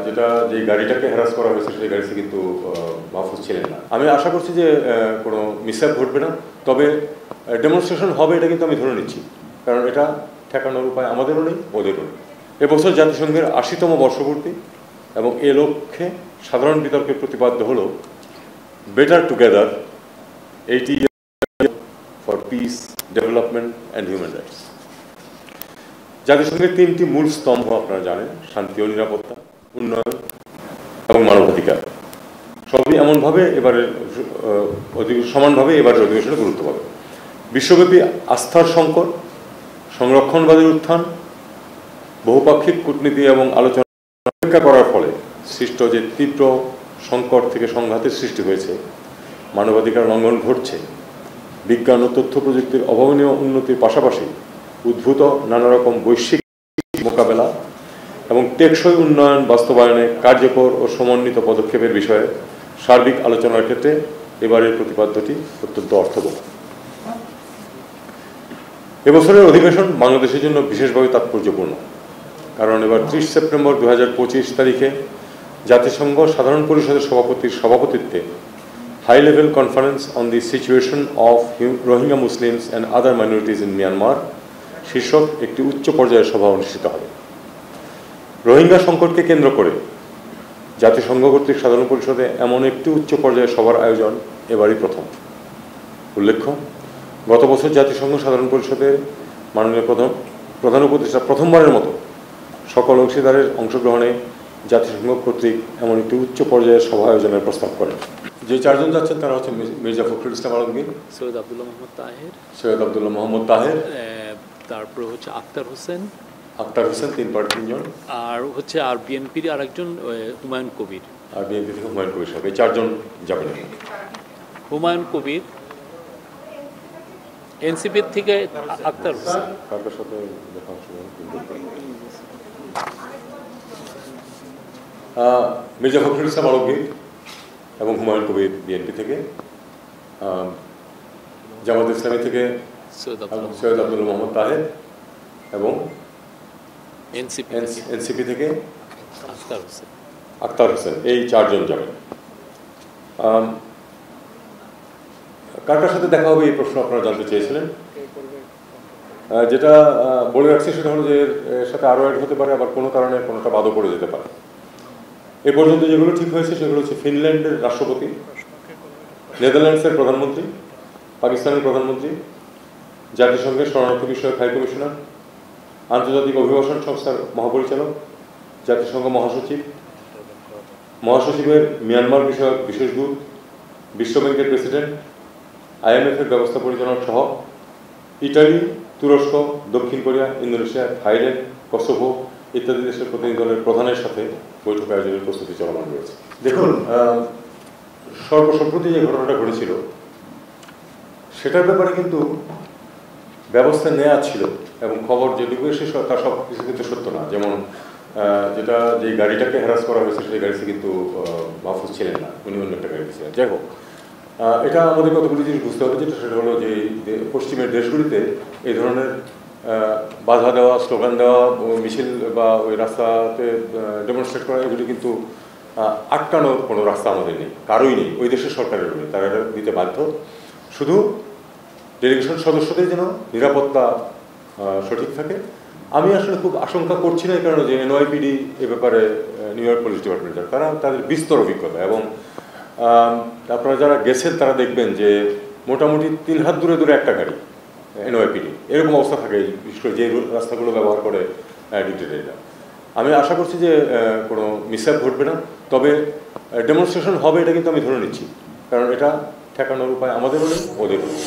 যেটা যে গাড়িটাকে হ্যারাস করা হয়েছে সেই গাড়িতে কিন্তু মাহফুজ ছিলেন না। আমি আশা করছি যে কোনো মিসঅ্যাপ ঘটবে না, তবে ডেমনস্ট্রেশন হবে এটা কিন্তু আমি ধরে নিচ্ছি, কারণ এটা ঠেকানোর উপায় আমাদেরও নেই, ওদেরও নেই। এবছর জাতিসংঘের ৮০তম বর্ষপূর্তি এবং এ লক্ষ্যে সাধারণ বিতর্কের প্রতিপাদ্য হল better together 80 for piece, development and human rights. জাতিসংঘের 3টি মূল স্তম্ভ আপনারা জানেন: শান্তি ও নিরাপত্তা, উন্নয়ন এবং মানবাধিকার। সবই এমনভাবে এবারের সমানভাবে এবারের অধিবেশনে গুরুত্ব পাবে। বিশ্বব্যাপী আস্থার সংকট, সংরক্ষণবাদের উত্থান, বহুপাক্ষিক কূটনীতি এবং আলোচনা উপেক্ষা করার ফলে সৃষ্ট যে তীব্র সংকট থেকে সংঘাতের সৃষ্টি হয়েছে, মানবাধিকার লঙ্ঘন ঘটছে, বিজ্ঞান ও তথ্য প্রযুক্তির অভাবনীয় উন্নতির পাশাপাশি উদ্ভূত নানা রকম বৈশ্বিক মোকাবেলা এবং টেকসই উন্নয়ন বাস্তবায়নে কার্যকর ও সমন্বিত পদক্ষেপের বিষয়ে সার্বিক আলোচনার ক্ষেত্রে এবারের প্রতিপাদ্যটি অত্যন্ত অর্থবহ। এবছরের অধিবেশন বাংলাদেশের জন্য বিশেষভাবে তাৎপর্যপূর্ণ, কারণ এবার 30 সেপ্টেম্বর 2025 তারিখে জাতিসংঘ সাধারণ পরিষদের সভাপতির সভাপতিত্বে high level conference on the situation of Rohingya Muslims and other minorities in Myanmar শীর্ষক একটি উচ্চ পর্যায়ের সভা অনুষ্ঠিত হবে। রোহিঙ্গা সংকটকে কেন্দ্র করে জাতিসংঘ কর্তৃক সাধারণ পরিষদে এমন একটি উচ্চ পর্যায়ের সভার আয়োজন এবারই প্রথম। উল্লেখ্য, গত বছর জাতিসংঘ সাধারণ পরিষদের মাননীয় প্রধান উপদেষ্টা প্রথমবারের মতো সকল অংশীদারের অংশগ্রহণে জাতিসংঘ কর্তৃক এমন একটি উচ্চ পর্যায়ের সভা আয়োজনের প্রস্তাব করেন। যে 4 জন যাচ্ছেন তারা হচ্ছে মির্জা ফখরুল ইসলাম আলমগীর, সৈয়দ আব্দুল্লাহ মোহাম্মদ তাহের, তারপর হচ্ছে আক্তার হোসেন, 3 জন, আর হচ্ছে আর বিএনপির আরেকজন হুমায়ুন কবির, আর বিএনপি থেকে হুমায়ুন কবির সাহেব। এই 4 জন যাবেন। হুমায়ুন কবির, এনসিপির থেকে আক্তার হোসেন। কার সাথে দেখা মির্জা ফখরুল ইসলাম আলমগীর এবং হুমায়ুন কবির বিএনপি থেকে, জামাত ইসলামী থেকে সৈয়দ আব্দুল্লাহ মোহাম্মদ তাহের এবং এনসিপি থেকে আক্তার হোসেন। এই 4 জন যাবেন। কার সাথে দেখা হবে এই প্রশ্ন আপনারা জানতে চেয়েছিলেন। যেটা বলে রাখছি সেটা হলো যে এর সাথে আরও অ্যাড হতে পারে, আবার কোনো কারণে কোনোটা বাদও পড়ে যেতে পারে। এ পর্যন্ত যেগুলো ঠিক হয়েছে সেগুলো হচ্ছে ফিনল্যান্ডের রাষ্ট্রপতি, নেদারল্যান্ডসের প্রধানমন্ত্রী, পাকিস্তানের প্রধানমন্ত্রী, জাতিসংঘের শরণার্থী বিষয়ক হাই কমিশনার, আন্তর্জাতিক অভিবাসন সংস্থার মহাপরিচালক, জাতিসংঘ মহাসচিবের মিয়ানমার বিষয়ক বিশেষ দূত, বিশ্বব্যাংকের প্রেসিডেন্ট, IMF-এর ব্যবস্থা পরিচালক সহ ইটালি, তুরস্ক, দক্ষিণ কোরিয়া, ইন্দোনেশিয়া, থাইল্যান্ড, কসোভো ইত্যাদি দেশের প্রতিনিধি দলের প্রধানের সাথে বৈঠক আয়োজনের প্রস্তুতি চলমান রয়েছে। দেখুন, সর্বসম্প্রতি যে ঘটনাটা ঘটেছিল সেটার ব্যাপারে কিন্তু ব্যবস্থা নেওয়া ছিল এবং খবর যেটুকু এসে তার সব কিছু কিন্তু সত্য না। যেমন যেটা যে গাড়িটাকে হ্যারাস করা হয়েছে সেই গাড়িতে কিন্তু মাহফুজ ছিলেন না, উনি অন্য একটা গাড়িতে ছিলেন। যাই হোক, এটা আমাদের কতগুলি জিনিস বুঝতে হবে। যেটা সেটা হলো যে পশ্চিমের দেশগুলিতে এই ধরনের বাধা দেওয়া, স্লোগান দেওয়া, মিছিল বা ওই রাস্তাতে ডেমনস্ট্রেট করা, এগুলি কিন্তু আটকানোর কোনো রাস্তা আমাদের নেই, কারোই নেই, ওই দেশের সরকারেরও নেই। তারা এটা দিতে বাধ্য। শুধু ডেলিগেশন সদস্যদের যেন নিরাপত্তা সঠিক থাকে। আমি আসলে খুব আশঙ্কা করছি না, এই কারণে যে NYPD এ ব্যাপারে নিউ ইয়র্ক পুলিশ ডিপার্টমেন্ট তারা তাদের বিস্তর অভিজ্ঞতা, এবং আপনারা যারা গেছেন তারা দেখবেন যে মোটামুটি 3 হাত দূরে একটা গাড়ি NYPD, এরকম অবস্থা থাকে, বিশেষ করে যে রাস্তাগুলো ব্যবহার করে ডিটেইলরা। আমি আশা করছি যে কোনো মিসঅ্যাপ ঘটবে না, তবে ডেমনস্ট্রেশন হবে এটা কিন্তু আমি ধরে নিচ্ছি, কারণ এটা ঠেকানোর উপায় আমাদেরও নেই, ওদেরও নেই।